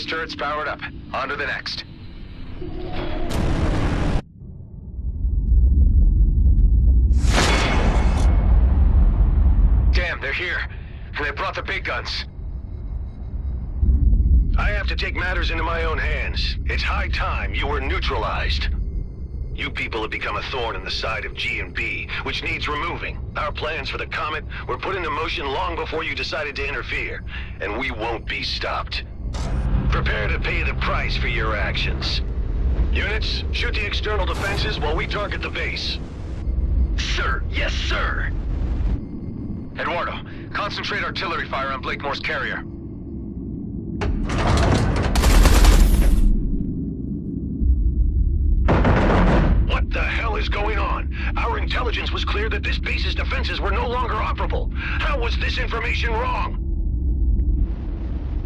This turret's powered up. On to the next. Damn, they're here. And they brought the big guns. I have to take matters into my own hands. It's high time you were neutralized. You people have become a thorn in the side of G&B, which needs removing. Our plans for the Comet were put into motion long before you decided to interfere, and we won't be stopped. Prepare to pay the price for your actions. Units, shoot the external defenses while we target the base. Sir, yes, sir. Eduardo, concentrate artillery fire on Blakemore's carrier. What the hell is going on? Our intelligence was clear that this base's defenses were no longer operable. How was this information wrong?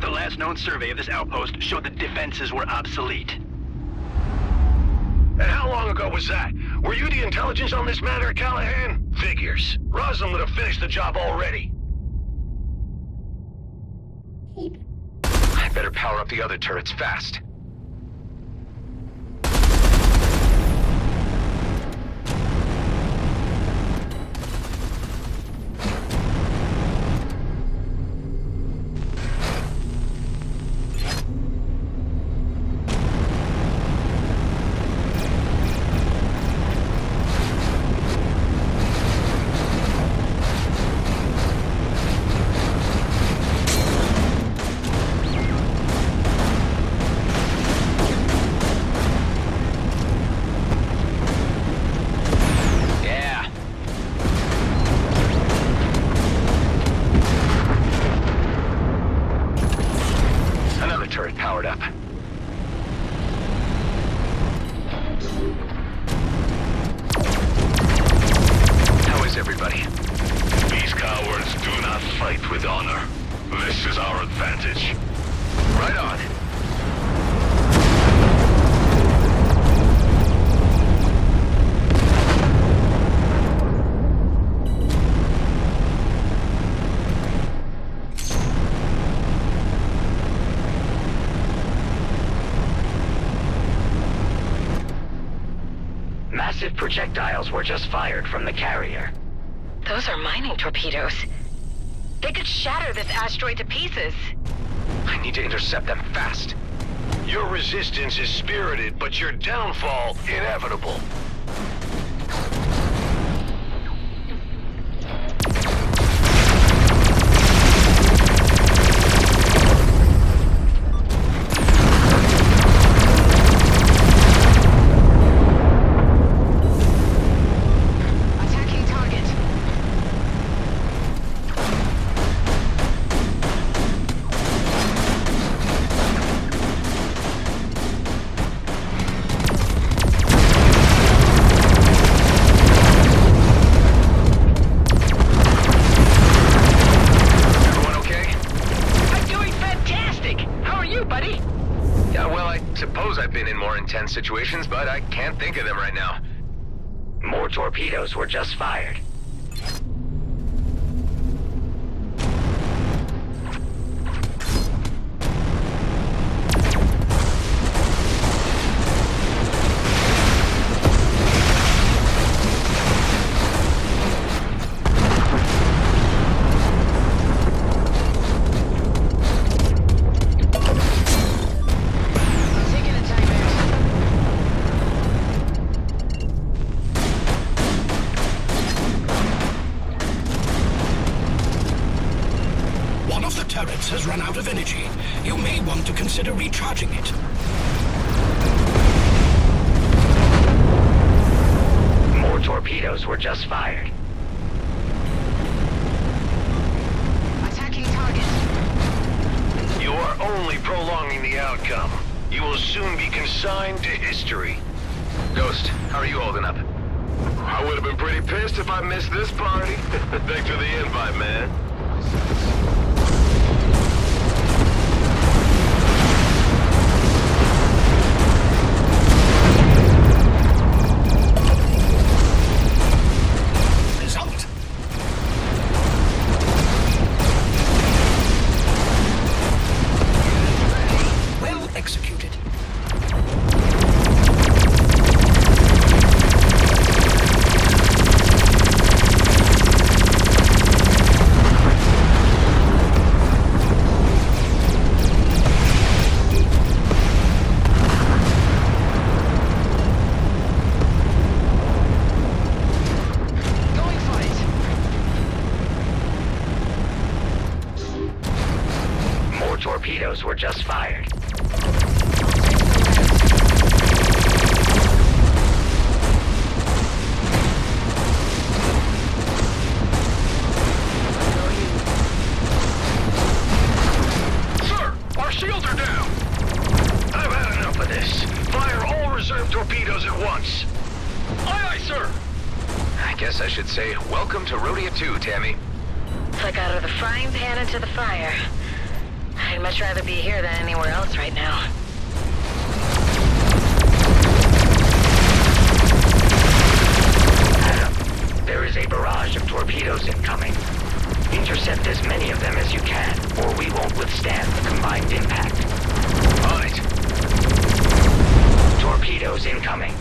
The last known survey of this outpost showed the defenses were obsolete. And how long ago was that? Were you the intelligence on this matter, Callahan? Figures. Roslin would have finished the job already. I better power up the other turrets fast. Turret powered up. How is everybody? These cowards do not fight with honor. This is our advantage. Right on. Massive projectiles were just fired from the carrier. Those are mining torpedoes. They could shatter this asteroid to pieces. I need to intercept them fast. Your resistance is spirited, but your downfall inevitable. Intense situations, but I can't think of them right now. More torpedoes were just fired. Turrets has run out of energy. You may want to consider recharging it. More torpedoes were just fired. Attacking target. You are only prolonging the outcome. You will soon be consigned to history. Ghost, how are you holding up? I would have been pretty pissed if I missed this party. Thanks for the invite, man. torpedoes were just fired. Sir, our shields are down! I've had enough of this. Fire all reserve torpedoes at once. Aye, aye, sir. I guess I should say, welcome to Rodeo 2, Tammy. It's like out of the frying pan into the fire. I'd much rather be here than anywhere else right now. Adam, there is a barrage of torpedoes incoming. Intercept as many of them as you can, or we won't withstand the combined impact. On it. Torpedoes incoming.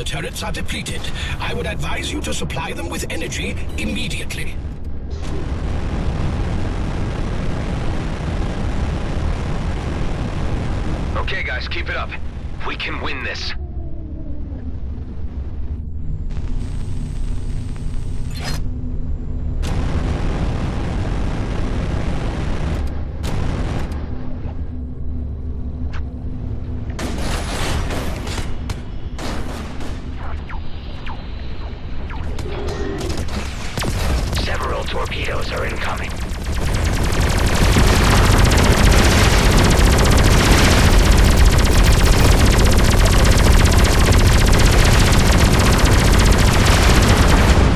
Turrets are depleted. I would advise you to supply them with energy immediately. Okay, guys, keep it up. We can win this. Torpedoes are incoming.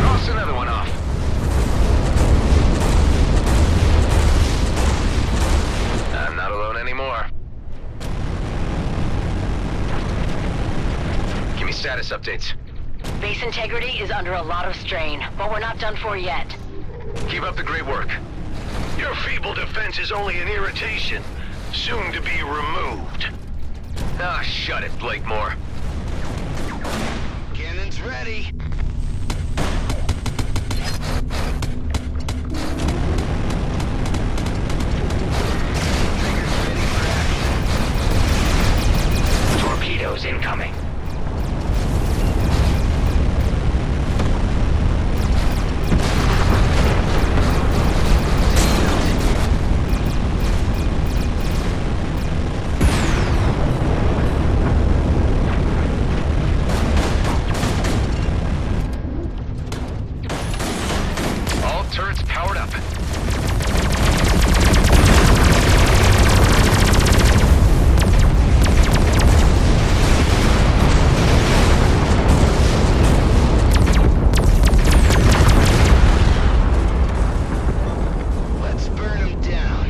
Cross another one off. I'm not alone anymore. Give me status updates. Base integrity is under a lot of strain, but we're not done for yet. Keep up the great work. Your feeble defense is only an irritation, soon to be removed. Ah, shut it, Blakemore. Cannon's ready. Torpedoes incoming. Turrets powered up. Let's burn them down.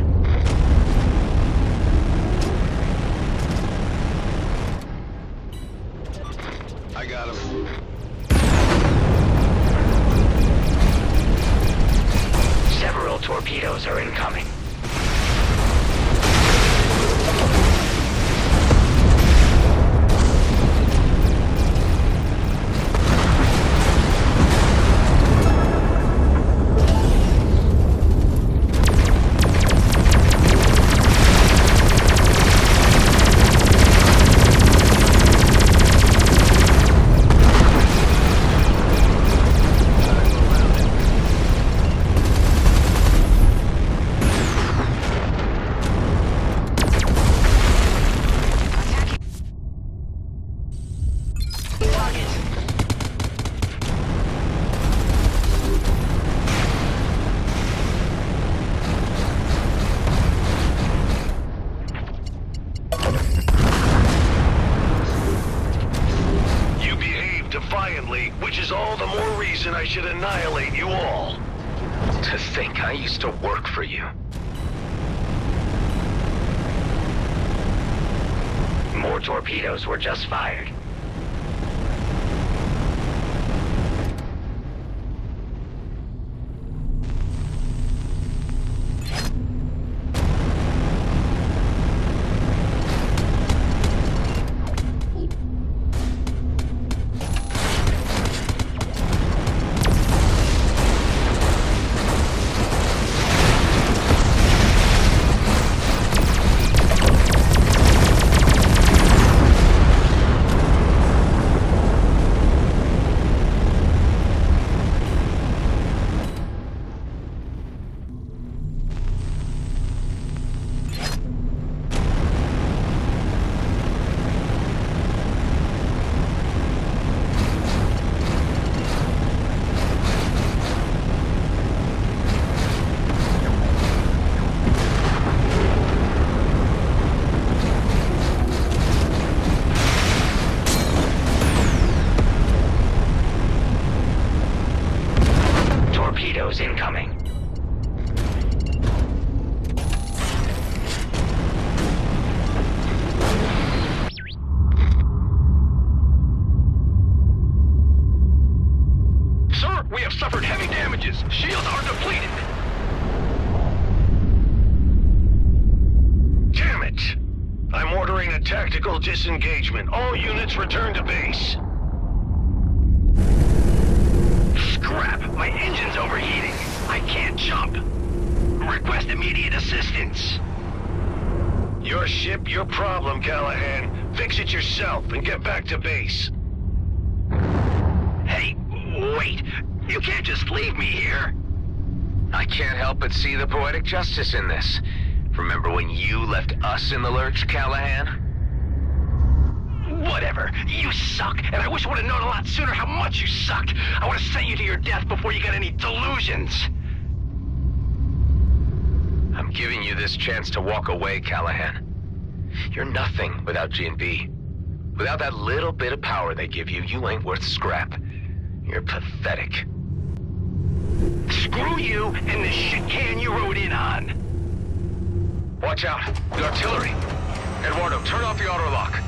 I got him. Several torpedoes are incoming. Which is all the more reason I should annihilate you all. To think I used to work for you. More torpedoes were just fired. torpedoes incoming. Sir, we have suffered heavy damages. Shields are depleted. Damn it! I'm ordering a tactical disengagement. All units return to base. Scrap! My engine's overheating. I can't jump. Request immediate assistance. Your ship, your problem, Callahan. Fix it yourself and get back to base. Hey, wait. You can't just leave me here. I can't help but see the poetic justice in this. Remember when you left us in the lurch, Callahan? Whatever. You suck, and I wish I would have known a lot sooner how much you sucked. I would have sent you to your death before you got any delusions. I'm giving you this chance to walk away, Callahan. You're nothing without G&B. Without that little bit of power they give you, you ain't worth scrap. You're pathetic. Screw you and the shit can you rode in on. Watch out! The artillery! Eduardo, turn off the auto-lock.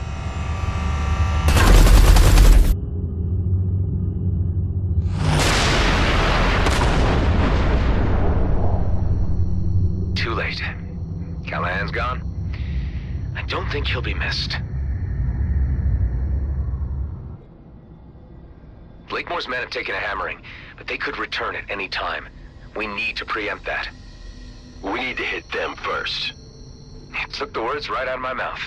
Too late. Callahan's gone. I don't think he'll be missed. Blakemore's men have taken a hammering, but they could return at any time. We need to preempt that. We need to hit them first. It took the words right out of my mouth.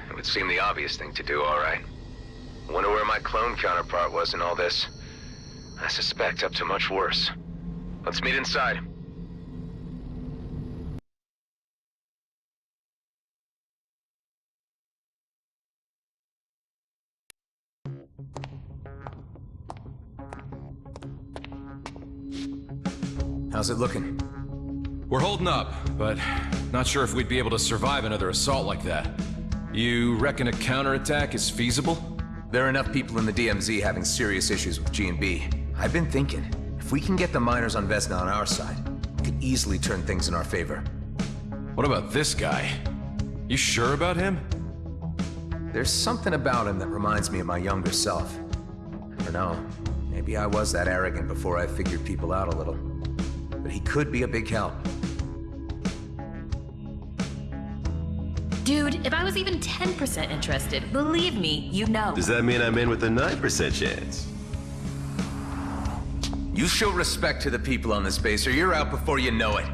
It would seem the obvious thing to do, all right. Wonder where my clone counterpart was in all this. I suspect up to much worse. Let's meet inside. How's it looking? We're holding up, but not sure if we'd be able to survive another assault like that. You reckon a counterattack is feasible? There are enough people in the DMZ having serious issues with G&B. I've been thinking, if we can get the miners on Vesna on our side, we could easily turn things in our favor. What about this guy? You sure about him? There's something about him that reminds me of my younger self. I don't know, maybe I was that arrogant before I figured people out a little. But he could be a big help. Dude, if I was even 10% interested, believe me, you know. Does that mean I'm in with a 9% chance? You show respect to the people on this base or you're out before you know it.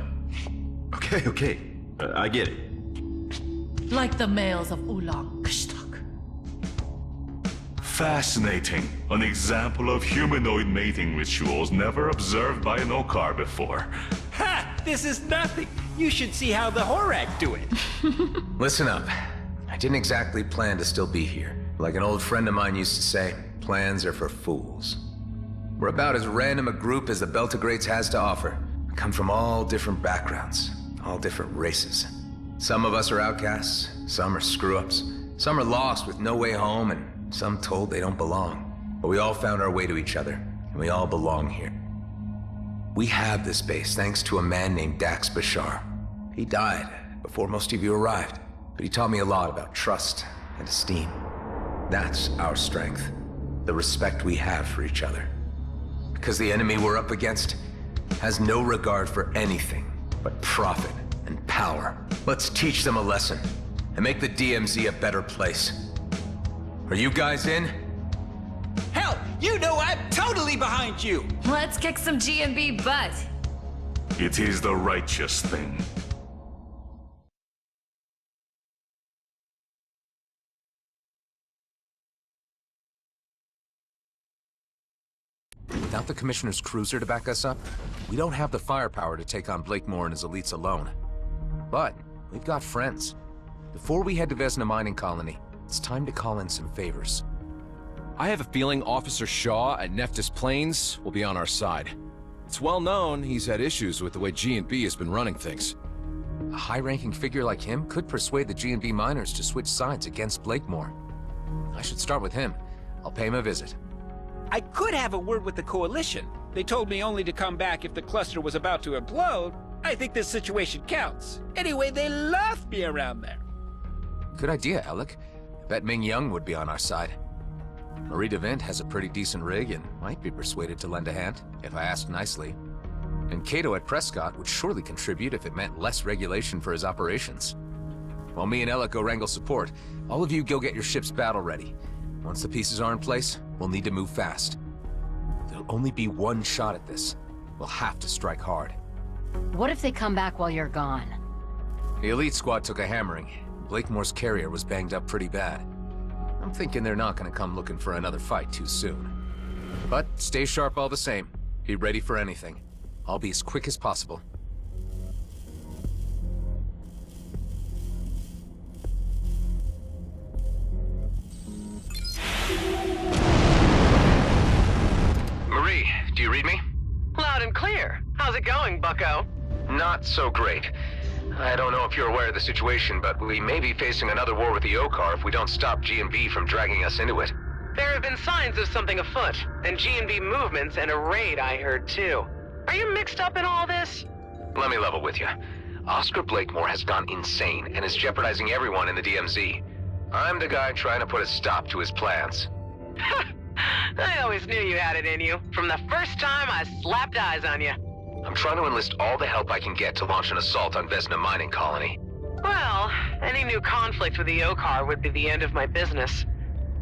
Okay. I get it. Like the males of Ulang-Kshtak. Fascinating. An example of humanoid mating rituals never observed by an Okar before. Ha! This is nothing. You should see how the Horak do it. Listen up. I didn't exactly plan to still be here. Like an old friend of mine used to say, plans are for fools. We're about as random a group as the Beltagrades has to offer. We come from all different backgrounds, all different races. Some of us are outcasts, some are screw-ups, some are lost with no way home, and some told they don't belong. But we all found our way to each other, and we all belong here. We have this base thanks to a man named Dax Bashar. He died before most of you arrived, but he taught me a lot about trust and esteem. That's our strength, the respect we have for each other. Because the enemy we're up against has no regard for anything but profit and power. Let's teach them a lesson and make the DMZ a better place. Are you guys in? Hell, you know I'm totally behind you. Let's kick some G&B butt. It is the righteous thing. Without the Commissioner's cruiser to back us up, we don't have the firepower to take on Blakemore and his elites alone. But we've got friends. Before we head to Vesna Mining Colony, it's time to call in some favors. I have a feeling Officer Shaw at Nephthys Plains will be on our side. It's well known he's had issues with the way G&B has been running things. A high-ranking figure like him could persuade the G&B miners to switch sides against Blakemore. I should start with him. I'll pay him a visit. I could have a word with the Coalition, They told me only to come back if the cluster was about to implode. I think this situation counts. Anyway, they left me around there. Good idea, Alec. I bet Ming Young would be on our side. Marie DeVint has a pretty decent rig and might be persuaded to lend a hand, if I ask nicely. And Cato at Prescott would surely contribute if it meant less regulation for his operations. While me and Alec go wrangle support, all of you go get your ships battle ready. Once the pieces are in place, we'll need to move fast. There'll only be one shot at this. We'll have to strike hard. What if they come back while you're gone? The elite squad took a hammering. Blakemore's carrier was banged up pretty bad. I'm thinking they're not gonna come looking for another fight too soon. But stay sharp all the same. Be ready for anything. I'll be as quick as possible. Marie, do you read me? Loud and clear. How's it going, bucko? Not so great. I don't know if you're aware of the situation, but we may be facing another war with the Okar if we don't stop G&B from dragging us into it. There have been signs of something afoot, and G&B movements and a raid I heard too. Are you mixed up in all this? Let me level with you. Oscar Blakemore has gone insane and is jeopardizing everyone in the DMZ. I'm the guy trying to put a stop to his plans. I always knew you had it in you, from the first time I slapped eyes on you. I'm trying to enlist all the help I can get to launch an assault on Vesna mining colony. Well, any new conflict with the Okar would be the end of my business.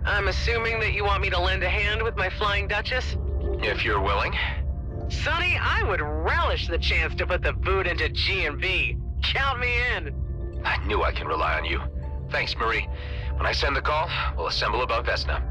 I'm assuming that you want me to lend a hand with my Flying Duchess? If you're willing. Sonny, I would relish the chance to put the boot into G&B. Count me in. I knew I can rely on you. Thanks, Marie. When I send the call, we'll assemble above Vesna.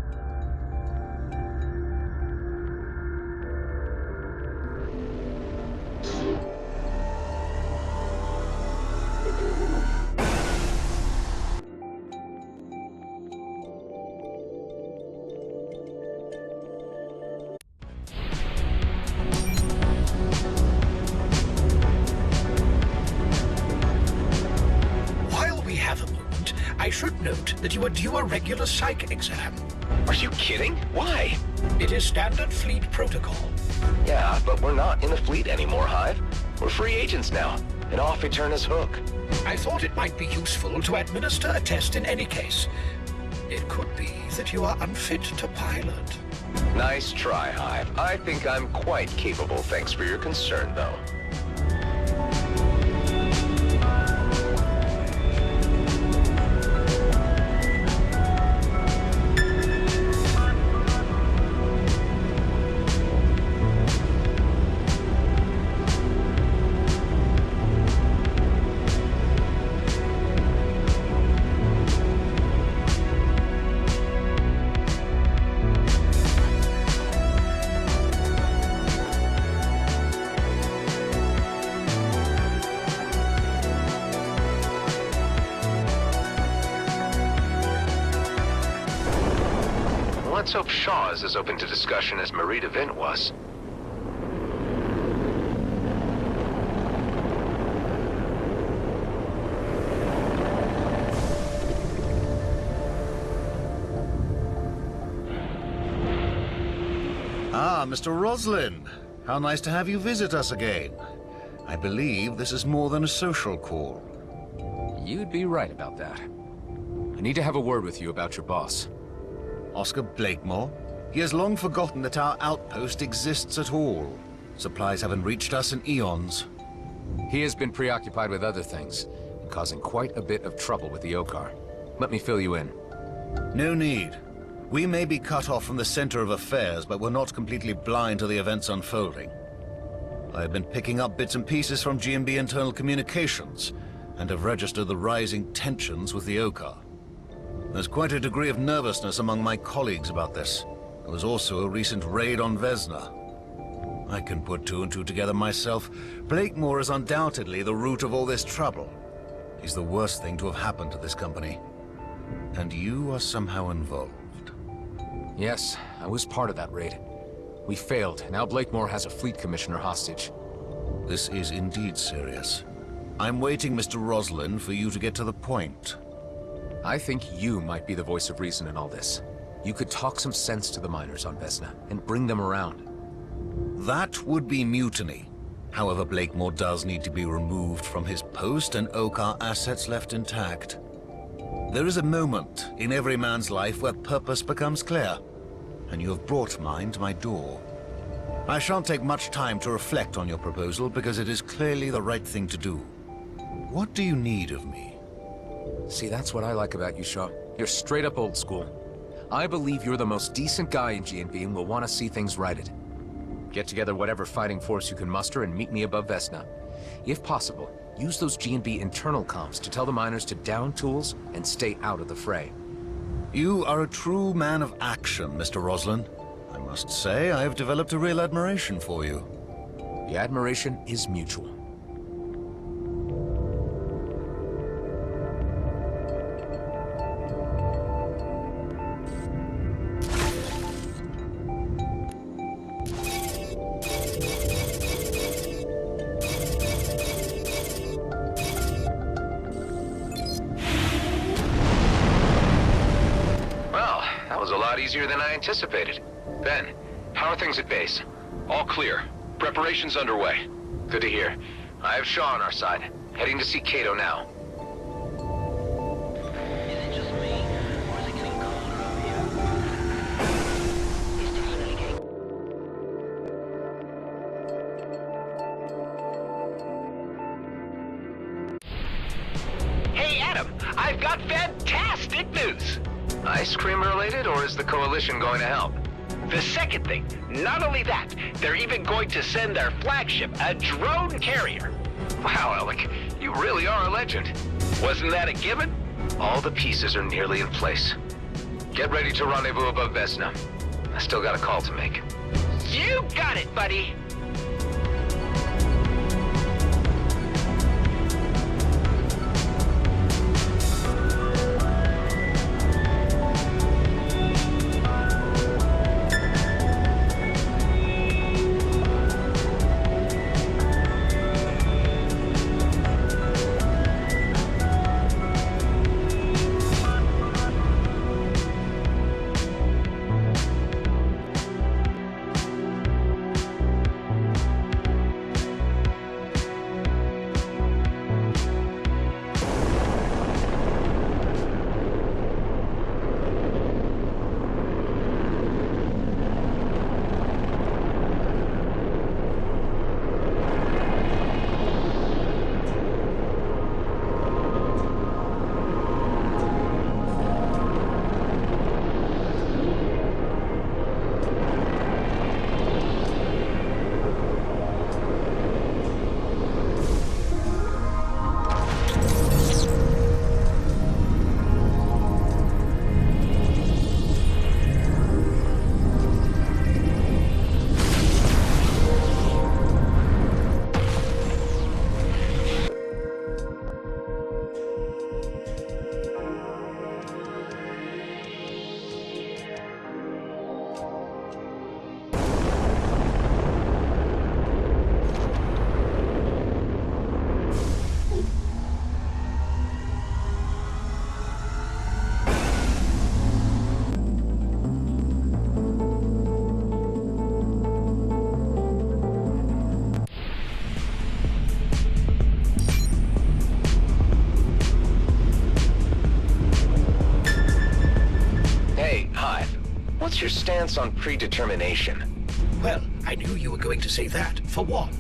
While we have a moment, I should note that you are due a regular psych exam. Are you kidding? Why? It is standard fleet protocol. Yeah, but we're not in the fleet anymore, Hive. We're free agents now, and off Eterna's hook. I thought it might be useful to administer a test in any case. It could be that you are unfit to pilot. Nice try, Hive. I think I'm quite capable, thanks for your concern, though. Let's hope Shaw is as open to discussion as Marie DeVint was. Ah, Mr. Roslin. How nice to have you visit us again. I believe this is more than a social call. You'd be right about that. I need to have a word with you about your boss. Oscar Blakemore? He has long forgotten that our outpost exists at all. Supplies haven't reached us in eons. He has been preoccupied with other things, causing quite a bit of trouble with the Okar. Let me fill you in. No need. We may be cut off from the center of affairs, but we're not completely blind to the events unfolding. I have been picking up bits and pieces from G&B internal communications, and have registered the rising tensions with the Okar. There's quite a degree of nervousness among my colleagues about this. There was also a recent raid on Vesna. I can put two and two together myself. Blakemore is undoubtedly the root of all this trouble. He's the worst thing to have happened to this company. And you are somehow involved. Yes, I was part of that raid. We failed. Now Blakemore has a fleet commissioner hostage. This is indeed serious. I'm waiting, Mr. Roslin, for you to get to the point. I think you might be the voice of reason in all this. You could talk some sense to the miners on Vesna and bring them around. That would be mutiny. However, Blakemore does need to be removed from his post and Okar assets left intact. There is a moment in every man's life where purpose becomes clear, and you have brought mine to my door. I shan't take much time to reflect on your proposal because it is clearly the right thing to do. What do you need of me? See, that's what I like about you, Shaw. You're straight up old school. I believe you're the most decent guy in G&B and will want to see things righted. Get together whatever fighting force you can muster and meet me above Vesna. If possible, use those G&B internal comms to tell the miners to down tools and stay out of the fray. You are a true man of action, Mr. Roslin. I must say, I have developed a real admiration for you. The admiration is mutual. Easier than I anticipated. Ben, how are things at base? All clear. Preparations underway. Good to hear. I have Shaw on our side. Heading to see Kato now. Is it just me, or is it getting colder over here? It's definitely getting... Hey, Adam, I've got fantastic news! Ice cream related, or is the Coalition going to help? The second thing, not only that, they're even going to send their flagship, a drone carrier. Wow, Alec, you really are a legend. Wasn't that a given? All the pieces are nearly in place. Get ready to rendezvous above Vesna. I still got a call to make. You got it, buddy! What's your stance on predetermination? Well, I knew you were going to say that, for one.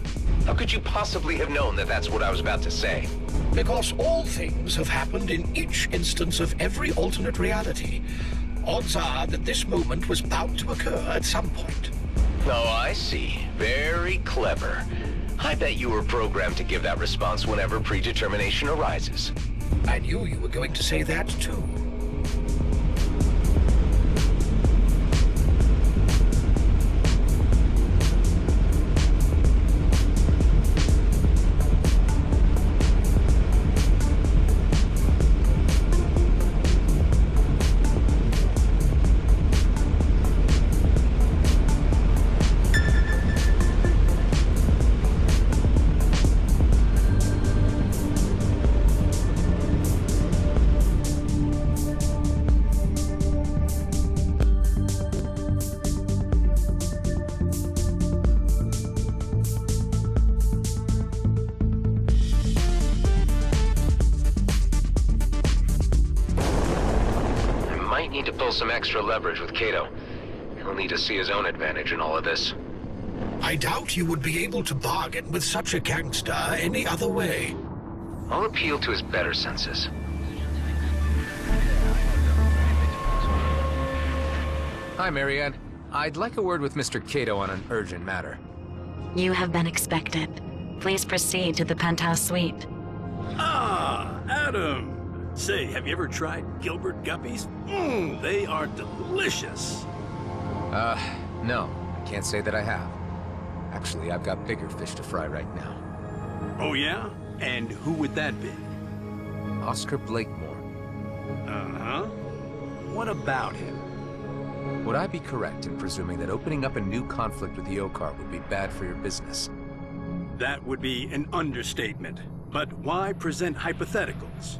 How could you possibly have known that that's what I was about to say? Because all things have happened in each instance of every alternate reality. Odds are that this moment was bound to occur at some point. Oh, I see. Very clever. I bet you were programmed to give that response whenever predetermination arises. I knew you were going to say that, too. need to pull some extra leverage with Kato. He'll need to see his own advantage in all of this. I doubt you would be able to bargain with such a gangster any other way. I'll appeal to his better senses. Hi, Marianne. I'd like a word with Mr. Kato on an urgent matter. You have been expected. Please proceed to the penthouse suite. Ah, Adam! Say, have you ever tried Gilbert guppies? They are delicious. No. I can't say that I have. Actually, I've got bigger fish to fry right now. Oh, yeah? And who would that be? Oscar Blakemore. Uh-huh. What about him? Would I be correct in presuming that opening up a new conflict with the Okar would be bad for your business? That would be an understatement. But why present hypotheticals?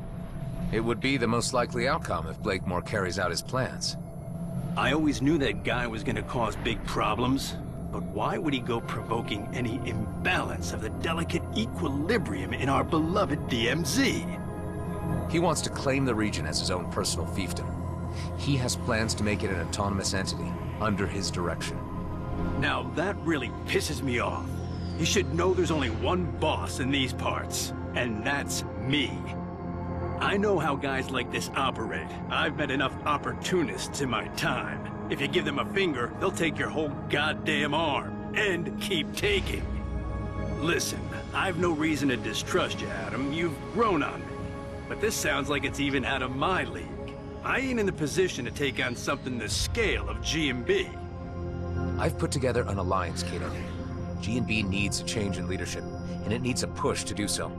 It would be the most likely outcome if Blakemore carries out his plans. I always knew that guy was gonna cause big problems. But why would he go provoking any imbalance of the delicate equilibrium in our beloved DMZ? He wants to claim the region as his own personal fiefdom. He has plans to make it an autonomous entity, under his direction. Now that really pisses me off. You should know there's only one boss in these parts, and that's me. I know how guys like this operate. I've met enough opportunists in my time. If you give them a finger, they'll take your whole goddamn arm, and keep taking. Listen, I've no reason to distrust you, Adam. You've grown on me. But this sounds like it's even out of my league. I ain't in the position to take on something the scale of G&B. I've put together an alliance, Kato. G&B needs a change in leadership, and it needs a push to do so.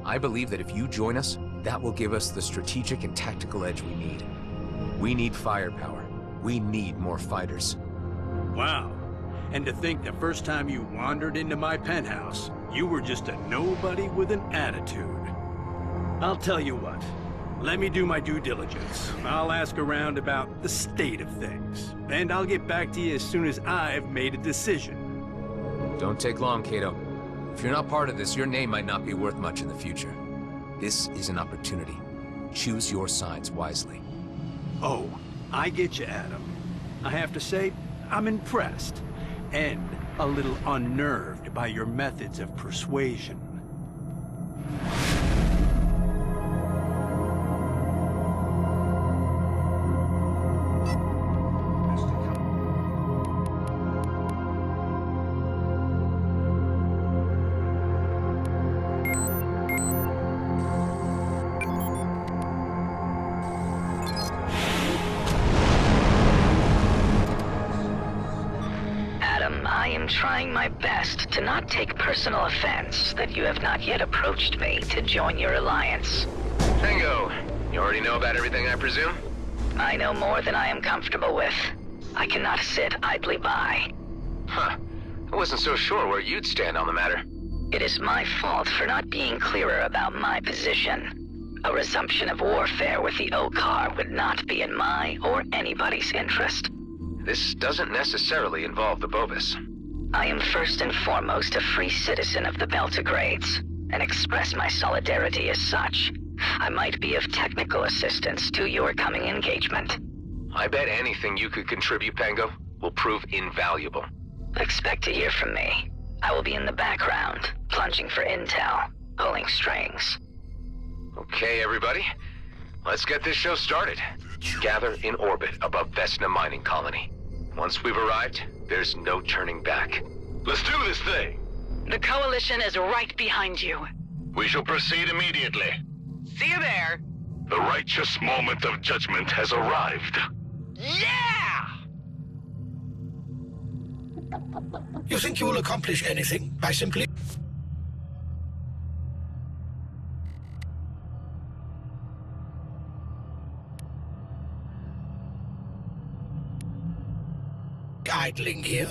I believe that if you join us, that will give us the strategic and tactical edge we need. We need firepower. We need more fighters. Wow. And to think the first time you wandered into my penthouse, you were just a nobody with an attitude. I'll tell you what. Let me do my due diligence. I'll ask around about the state of things. And I'll get back to you as soon as I've made a decision. Don't take long, Kato. If you're not part of this, your name might not be worth much in the future. This is an opportunity. Choose your sides wisely. Oh, I get you, Adam. I have to say, I'm impressed. And a little unnerved by your methods of persuasion. Trying my best to not take personal offense that you have not yet approached me to join your alliance. Tango, you already know about everything, I presume? I know more than I am comfortable with. I cannot sit idly by. Huh. I wasn't so sure where you'd stand on the matter. It is my fault for not being clearer about my position. A resumption of warfare with the Okar would not be in my or anybody's interest. This doesn't necessarily involve the Bovis. I am first and foremost a free citizen of the Beltogrades, and express my solidarity as such. I might be of technical assistance to your coming engagement. I bet anything you could contribute, Pango, will prove invaluable. Expect to hear from me. I will be in the background, plunging for intel, pulling strings. Okay, everybody. Let's get this show started. Gather in orbit above Vesna Mining Colony. Once we've arrived, there's no turning back. Let's do this thing! The Coalition is right behind you. We shall proceed immediately. See you there. The righteous moment of judgment has arrived. Yeah! You think you will accomplish anything by simply... idling here?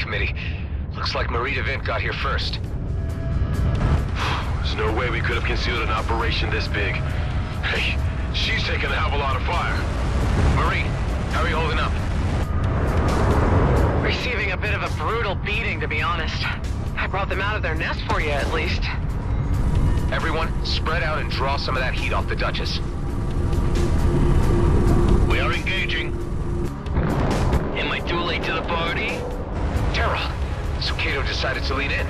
committee. Looks like Marie DeVint got here first. There's no way we could have concealed an operation this big. Hey, she's taking a hell of a lot of fire. Marie, how are you holding up? Receiving a bit of a brutal beating, to be honest. I brought them out of their nest for you, at least. Everyone, spread out and draw some of that heat off the Duchess. We are engaging. Am I too late to the party? Terrell, so Kato decided to lead in.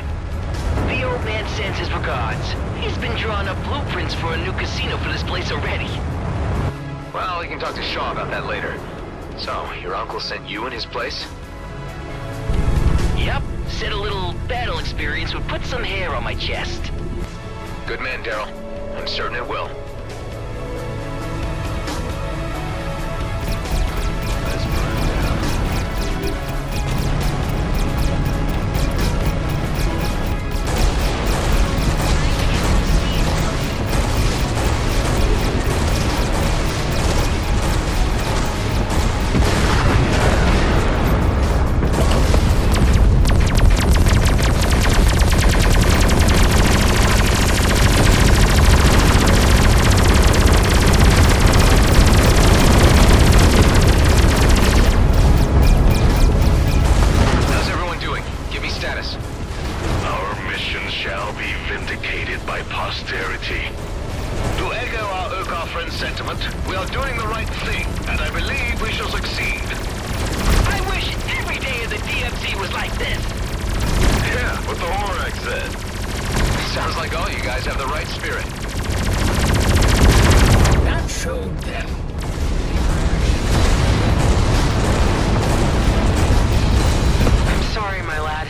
The old man sends his regards. He's been drawing up blueprints for a new casino for this place already. Well, we can talk to Shaw about that later. So, your uncle sent you in his place? Yep, said a little battle experience would put some hair on my chest. Good man, Daryl. I'm certain it will. Sounds like all you guys have the right spirit. That showed them. I'm sorry, my lad.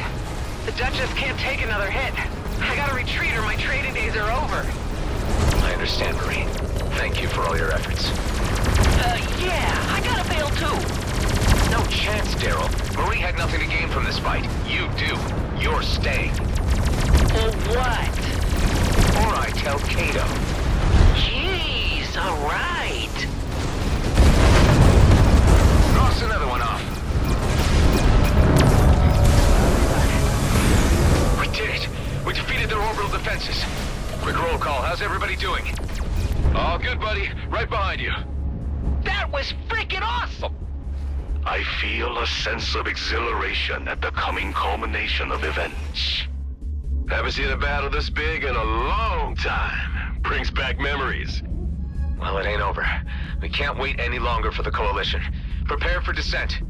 The Duchess can't take another hit. I gotta retreat or my trading days are over. I understand, Marie. Thank you for all your efforts. Yeah, I gotta bail too. No chance, Daryl. Marie had nothing to gain from this fight. You do. You're staying. For what? Or I tell Kato. Jeez, alright. Cross another one off. We did it. We defeated their orbital defenses. Quick roll call. How's everybody doing? All good, buddy. Right behind you. That was freaking awesome! I feel a sense of exhilaration at the coming culmination of events. Haven't seen a battle this big in a long time. Brings back memories. Well, it ain't over. We can't wait any longer for the Coalition. Prepare for descent.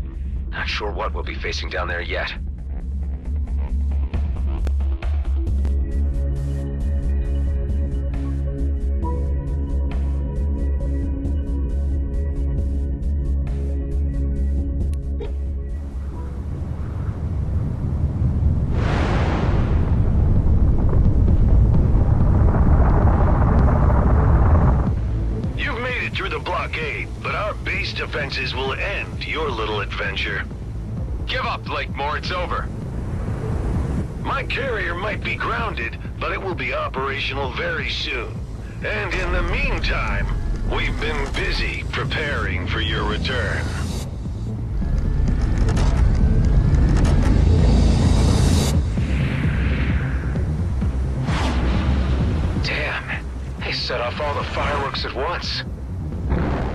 Not sure what we'll be facing down there yet. But our base defenses will end your little adventure. Give up, Blakemore. It's over. My carrier might be grounded, but it will be operational very soon. And in the meantime, we've been busy preparing for your return. Damn. They set off all the fireworks at once.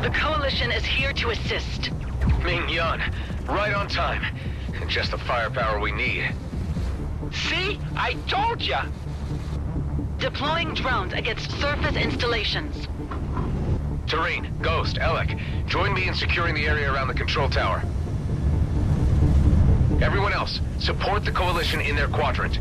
The Coalition is here to assist. Ming-Yun, right on time. Just the firepower we need. See? I told ya! Deploying drones against surface installations. Tareen, Ghost, Alec, join me in securing the area around the control tower. Everyone else, support the Coalition in their quadrant.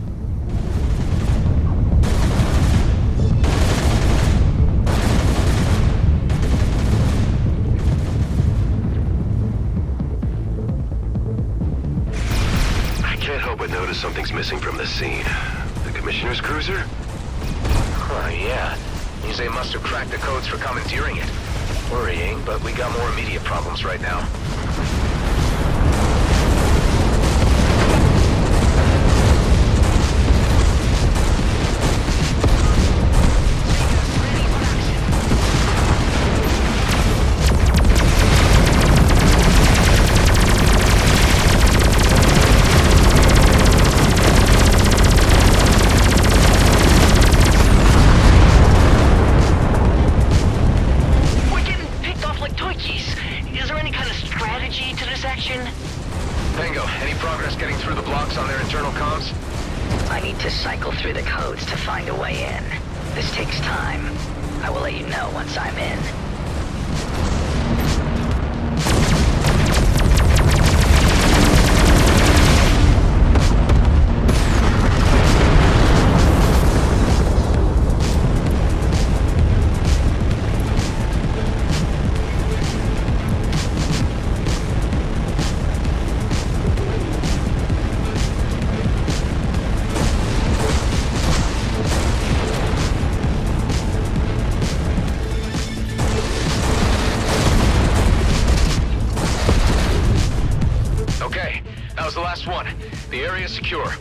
Notice something's missing from the scene. The Commissioner's cruiser? Oh, yeah. Means they must have cracked the codes for commandeering it. Worrying, but we got more immediate problems right now. find a way in. This takes time. I will let you know once I'm in. The area is secure.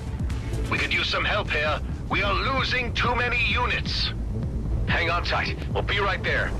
We could use some help here. We are losing too many units. Hang on tight. We'll be right there.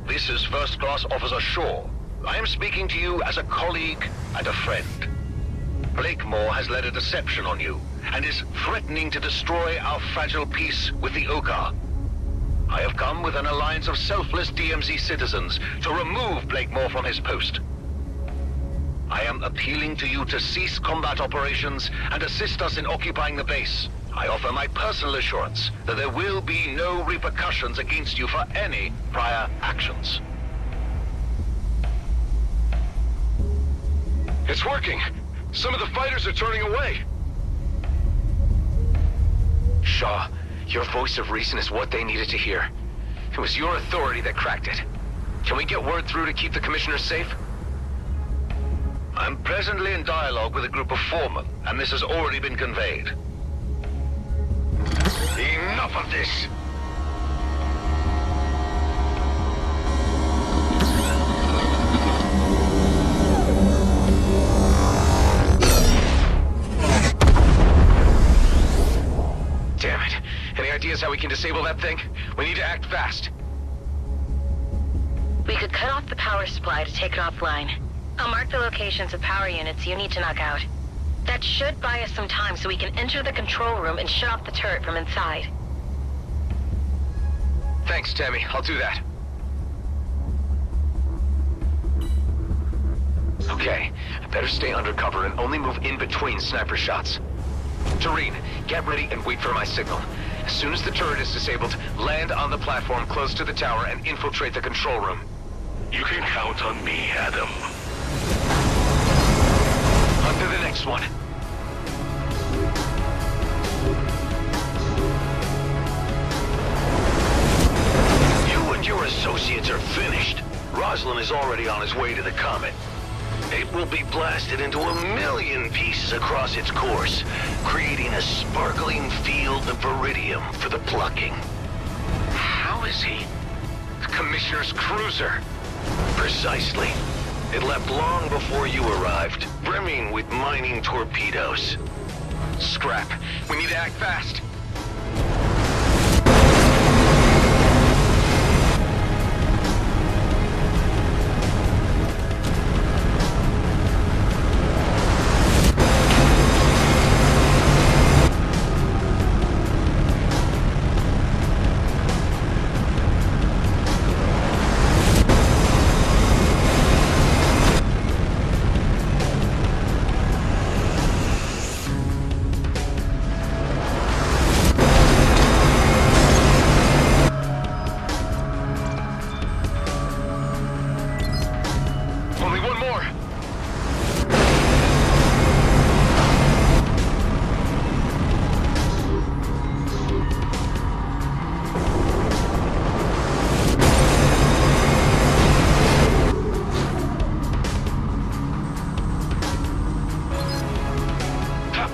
This is First Class Officer Shaw. I am speaking to you as a colleague and a friend. Blakemore has led a deception on you, and is threatening to destroy our fragile peace with the Okar. I have come with an alliance of selfless DMZ citizens to remove Blakemore from his post. I am appealing to you to cease combat operations and assist us in occupying the base. I offer my personal assurance that there will be no repercussions against you for any prior actions. It's working! Some of the fighters are turning away! Shaw, your voice of reason is what they needed to hear. It was your authority that cracked it. Can we get word through to keep the commissioner safe? I'm presently in dialogue with a group of foremen, and this has already been conveyed. Enough of this! Damn it. Any ideas how we can disable that thing? We need to act fast. We could cut off the power supply to take it offline. I'll mark the locations of power units you need to knock out. That should buy us some time so we can enter the control room and shut off the turret from inside. Thanks, Tammy. I'll do that. Okay, I better stay undercover and only move in between sniper shots. Tareen, get ready and wait for my signal. As soon as the turret is disabled, land on the platform close to the tower and infiltrate the control room. You can count on me, Adam. On to the next one. You and your associates are finished. Roslin is already on his way to the Comet. It will be blasted into 1,000,000 pieces across its course, creating a sparkling field of Viridium for the plucking. How is he? The Commissioner's cruiser. Precisely. It left long before you arrived, brimming with mining torpedoes. Scrap. We need to act fast.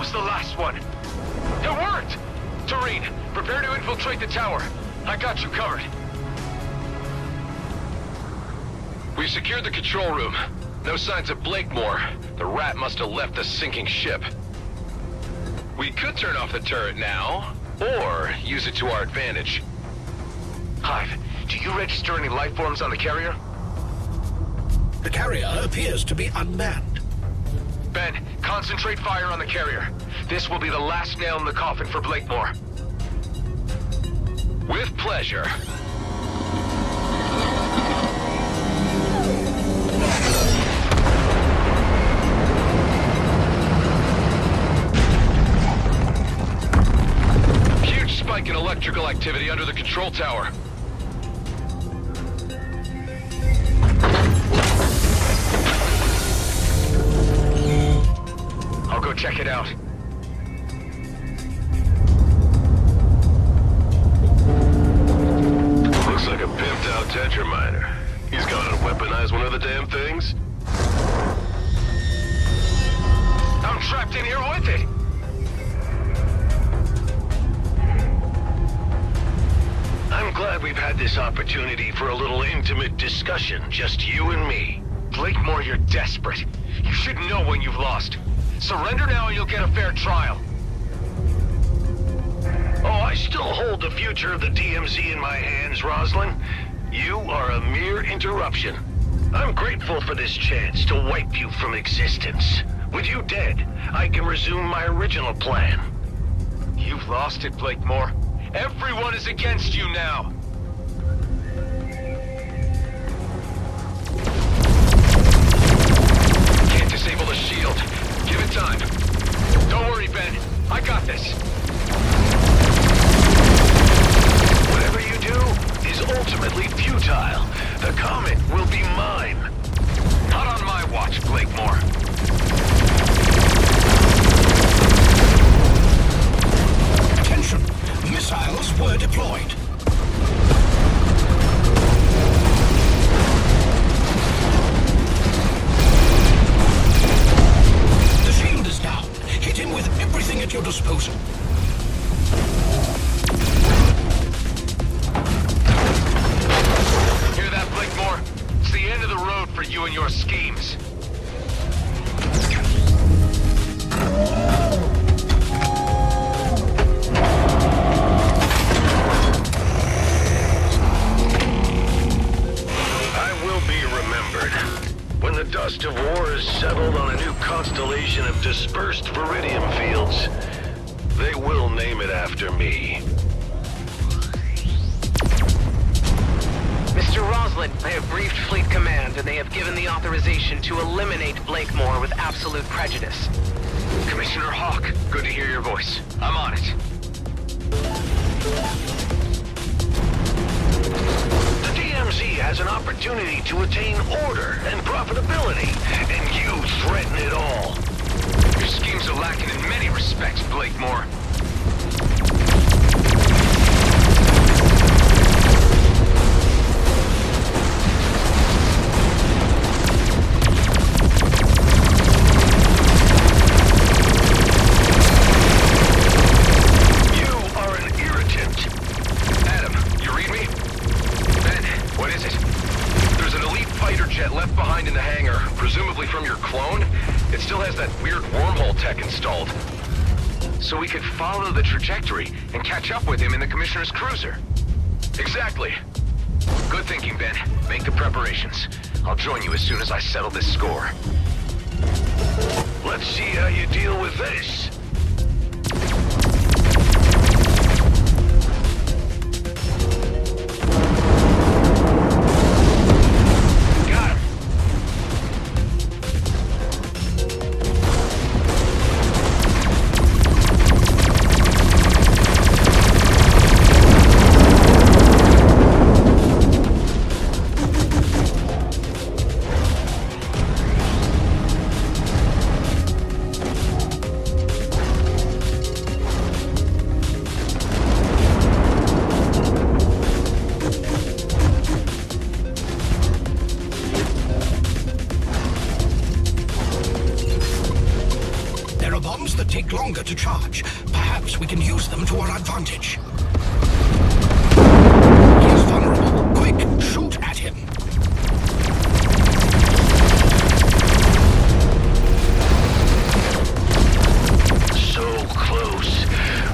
was the last one. It worked! Tareen, prepare to infiltrate the tower. I got you covered. We've secured the control room. No signs of Blakemore. The rat must have left the sinking ship. We could turn off the turret now, or use it to our advantage. Hive, do you register any life forms on the carrier? The carrier appears to be unmanned. Ben, concentrate fire on the carrier. This will be the last nail in the coffin for Blakemore. With pleasure. Huge spike in electrical activity under the control tower. I'll go check it out. Looks like a pimped-out Tetraminer. He's gonna weaponize one of the damn things? I'm trapped in here with it! I'm glad we've had this opportunity for a little intimate discussion, just you and me. Blakemore, you're desperate. You should know when you've lost. Surrender now and you'll get a fair trial. Oh, I still hold the future of the DMZ in my hands, Roslyn. You are a mere interruption. I'm grateful for this chance to wipe you from existence. With you dead, I can resume my original plan. You've lost it, Blakemore. Everyone is against you now. Can't disable the shield. Give it time. Don't worry, Ben. I got this. Whatever you do is ultimately futile. The comet will be mine. Not on my watch, Blakemore. Attention! Missiles were deployed. The shield is down. Hit him with everything at your disposal. Hear that, Blakemore? It's the end of the road for you and your schemes. When the dust of war is settled on a new constellation of dispersed Viridium fields, they will name it after me. Mr. Roslin, I have briefed Fleet Command, and they have given the authorization to eliminate Blakemore with absolute prejudice. Commissioner Hawk, good to hear your voice. I'm on it. The DMZ has an opportunity to attain order and profitability, and you threaten it all. Your schemes are lacking in many respects, Blakemore. So we could follow the trajectory and catch up with him in the Commissioner's cruiser. Exactly. Good thinking, Ben. Make the preparations. I'll join you as soon as I settle this score. Let's see how you deal with this. bombs that take longer to charge. Perhaps we can use them to our advantage. He's vulnerable. Quick, shoot at him. So close.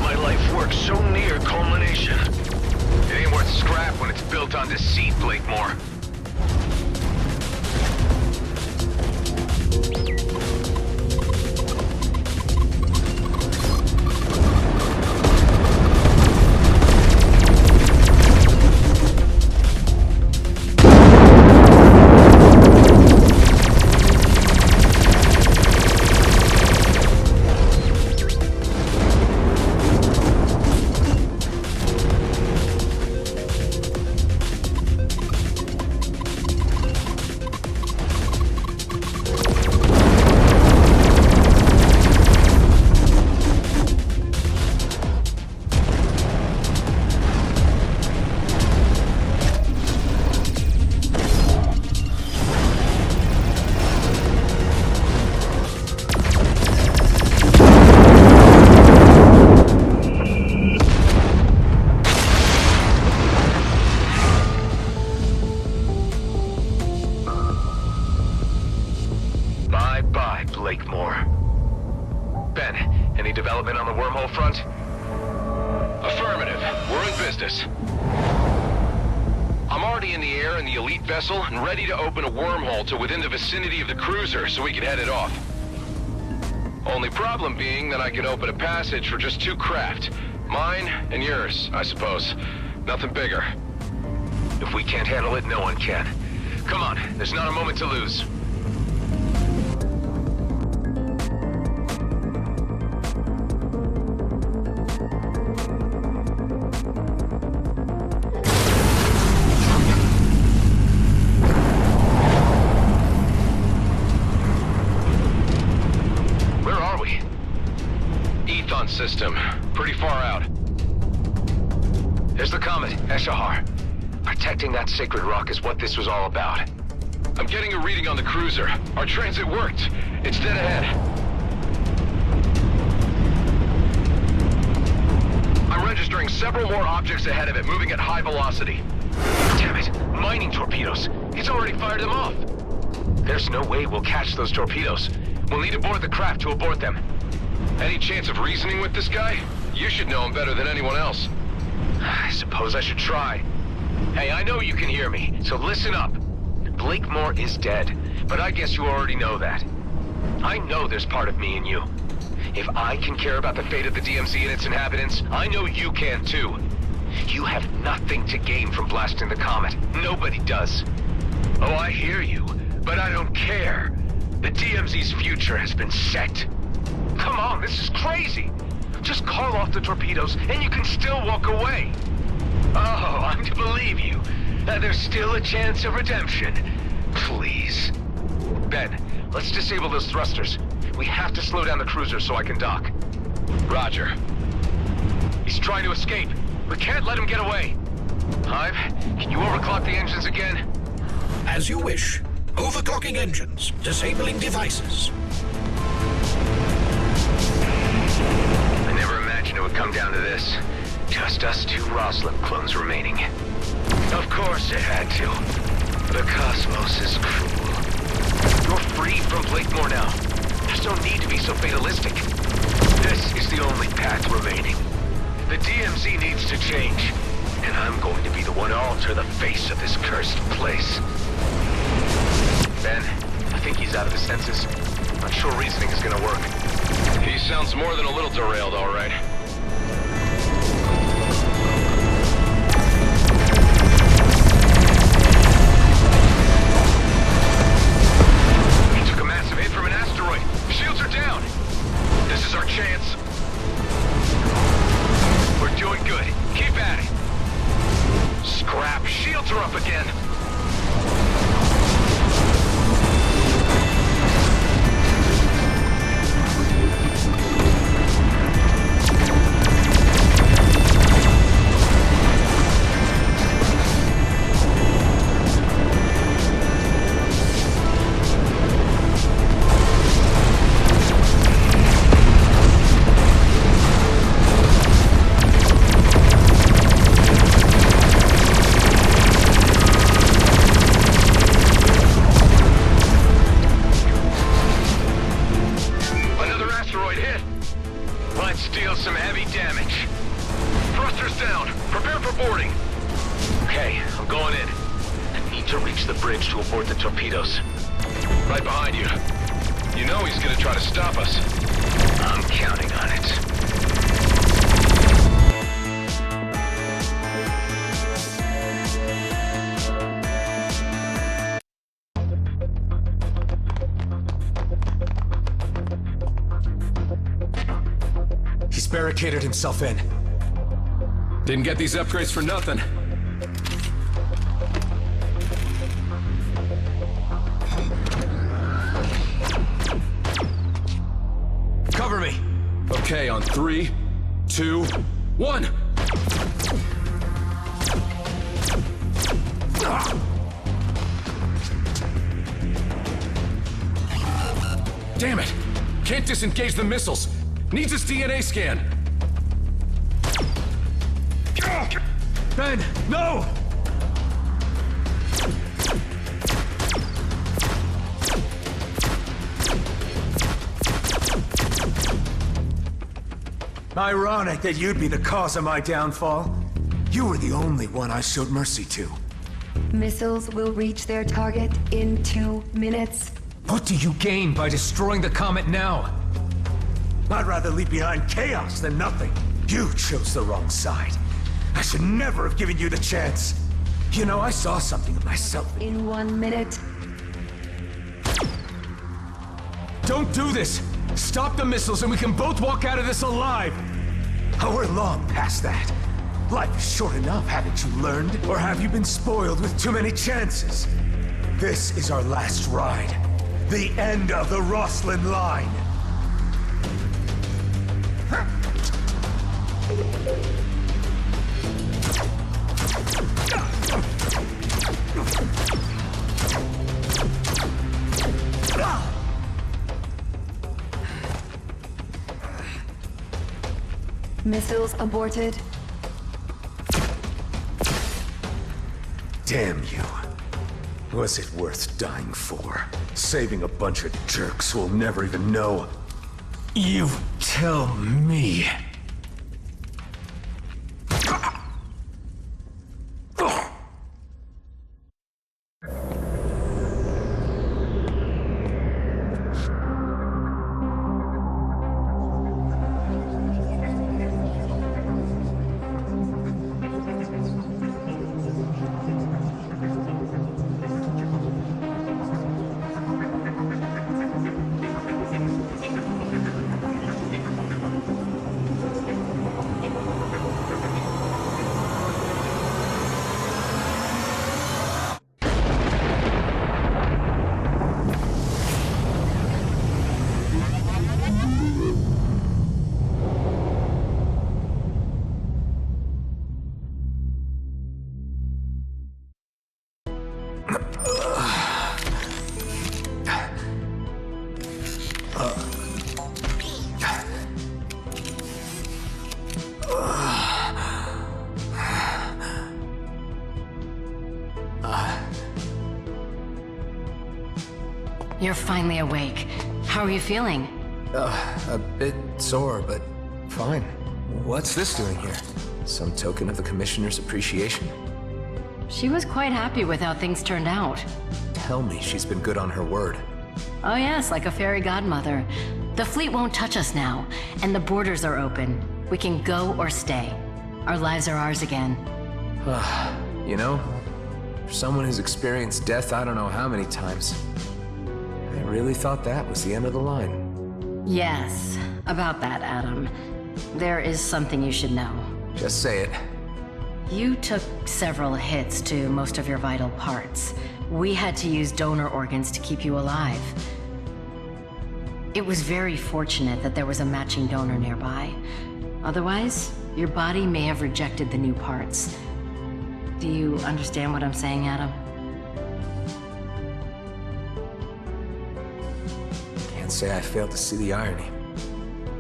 My life works so near culmination. It ain't worth scrap when it's built on deceit, Blakemore. Bye-bye, Blakemore. Ben, any development on the wormhole front? Affirmative. We're in business. I'm already in the air in the elite vessel and ready to open a wormhole to within the vicinity of the cruiser so we can head it off. Only problem being that I can open a passage for just 2 craft. Mine and yours, I suppose. Nothing bigger. If we can't handle it, no one can. Come on, there's not a moment to lose. System. Pretty far out. There's the comet, Eshahar. Protecting that sacred rock is what this was all about. I'm getting a reading on the cruiser. Our transit worked. It's dead ahead. I'm registering several more objects ahead of it, moving at high velocity. Damn it! Mining torpedoes! He's already fired them off! There's no way we'll catch those torpedoes. We'll need to board the craft to abort them. Any chance of reasoning with this guy? You should know him better than anyone else. I suppose I should try. Hey, I know you can hear me, so listen up. Blakemore is dead, but I guess you already know that. I know there's part of me in you. If I can care about the fate of the DMZ and its inhabitants, I know you can too. You have nothing to gain from blasting the comet. Nobody does. Oh, I hear you, but I don't care. The DMZ's future has been set. Come on, this is crazy! Just call off the torpedoes, and you can still walk away. Oh, I'm to believe you. That there's still a chance of redemption. Please. Ben, let's disable those thrusters. We have to slow down the cruiser so I can dock. Roger. He's trying to escape. We can't let him get away. Hive, can you overclock the engines again? As you wish. Overclocking engines. Disabling devices. I never imagined it would come down to this. Just us 2 Roslin clones remaining. Of course it had to. The cosmos is cruel. You're free from Blakemore now. There's no need to be so fatalistic. This is the only path remaining. The DMZ needs to change, and I'm going to be the one to alter the face of this cursed place. Ben, I think he's out of his senses. Not sure reasoning is gonna work. He sounds more than a little derailed, all right. He took a massive hit from an asteroid. Shields are down. This is our chance. We're doing good. Keep at it. Scrap. Shields are up again. Might steal some heavy damage. Thrusters down. Prepare for boarding. Okay, I'm going in. I need to reach the bridge to abort the torpedoes. Right behind you. You know he's gonna try to stop us. I'm counting on it. He's barricaded himself in. Didn't get these upgrades for nothing. Cover me! Okay, on 3, 2, 1! Damn it! Can't disengage the missiles! Needs his DNA scan! Ben, no! Ironic that you'd be the cause of my downfall. You were the only one I showed mercy to. Missiles will reach their target in 2 minutes. What do you gain by destroying the comet now? I'd rather leave behind chaos than nothing. You chose the wrong side. I should never have given you the chance. You know, I saw something of myself. In 1 minute. Don't do this! Stop the missiles and we can both walk out of this alive! Oh, we're long past that. Life is short enough, haven't you learned? Or have you been spoiled with too many chances? This is our last ride. The end of the Roslyn line. Missiles aborted. Damn you. Was it worth dying for? Saving a bunch of jerks who'll never even know? You tell me. You're finally awake. How are you feeling? A bit sore, but fine. What's this doing here? Some token of the Commissioner's appreciation? She was quite happy with how things turned out. Tell me she's been good on her word. Oh yes, like a fairy godmother. The fleet won't touch us now, and the borders are open. We can go or stay. Our lives are ours again. You know, for someone who's experienced death I don't know how many times, I really thought that was the end of the line. Yes, about that, Adam. There is something you should know. Just say it. You took several hits to most of your vital parts. We had to use donor organs to keep you alive. It was very fortunate that there was a matching donor nearby. Otherwise, your body may have rejected the new parts. Do you understand what I'm saying, Adam? Can't say I failed to see the irony.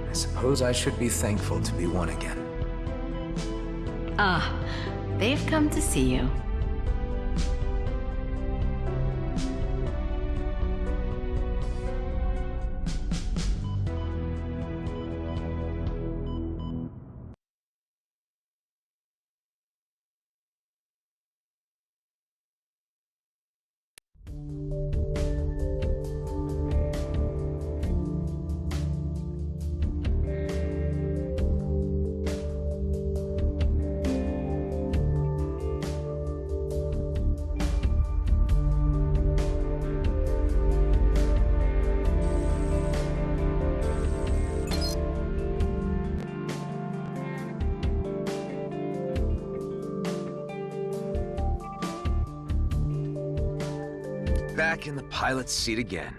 I suppose I should be thankful to be one again. Ah, they've come to see you. back in the pilot's seat again.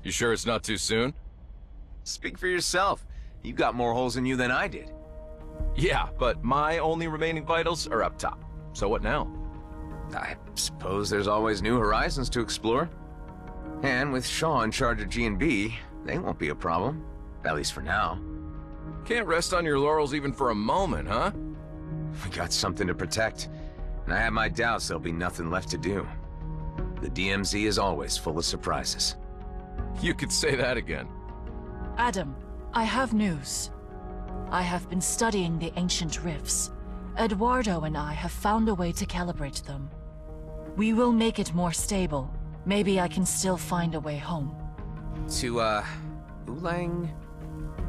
You sure it's not too soon? Speak for yourself. You've got more holes in you than I did. Yeah, but my only remaining vitals are up top. So what now? I suppose there's always new horizons to explore. And with Shaw in charge of G&B, they won't be a problem. At least for now. Can't rest on your laurels even for a moment, huh? We got something to protect. And I have my doubts there'll be nothing left to do. The DMZ is always full of surprises. You could say that again. Adam, I have news. I have been studying the ancient rifts. Eduardo and I have found a way to calibrate them. We will make it more stable. Maybe I can still find a way home. To, Ulang?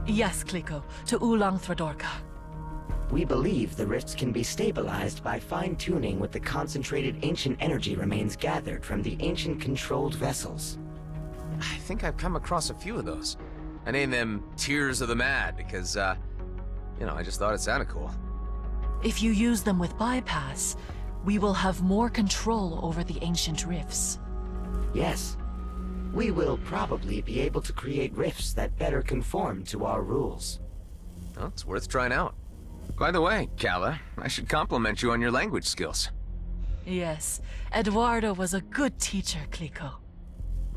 Yes, Kliko, to Ulang Thradorka. We believe the rifts can be stabilized by fine-tuning with the concentrated ancient energy remains gathered from the ancient controlled vessels. I think I've come across a few of those. I named them Tears of the Mad because, I just thought it sounded cool. If you use them with bypass, we will have more control over the ancient rifts. Yes. We will probably be able to create rifts that better conform to our rules. Well, it's worth trying out. By the way, Kala, I should compliment you on your language skills. Yes, Eduardo was a good teacher, Kliko.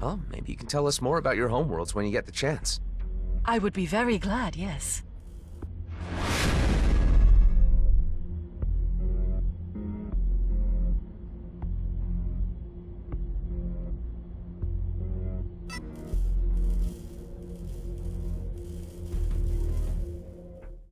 Well, maybe you can tell us more about your homeworlds when you get the chance. I would be very glad, yes.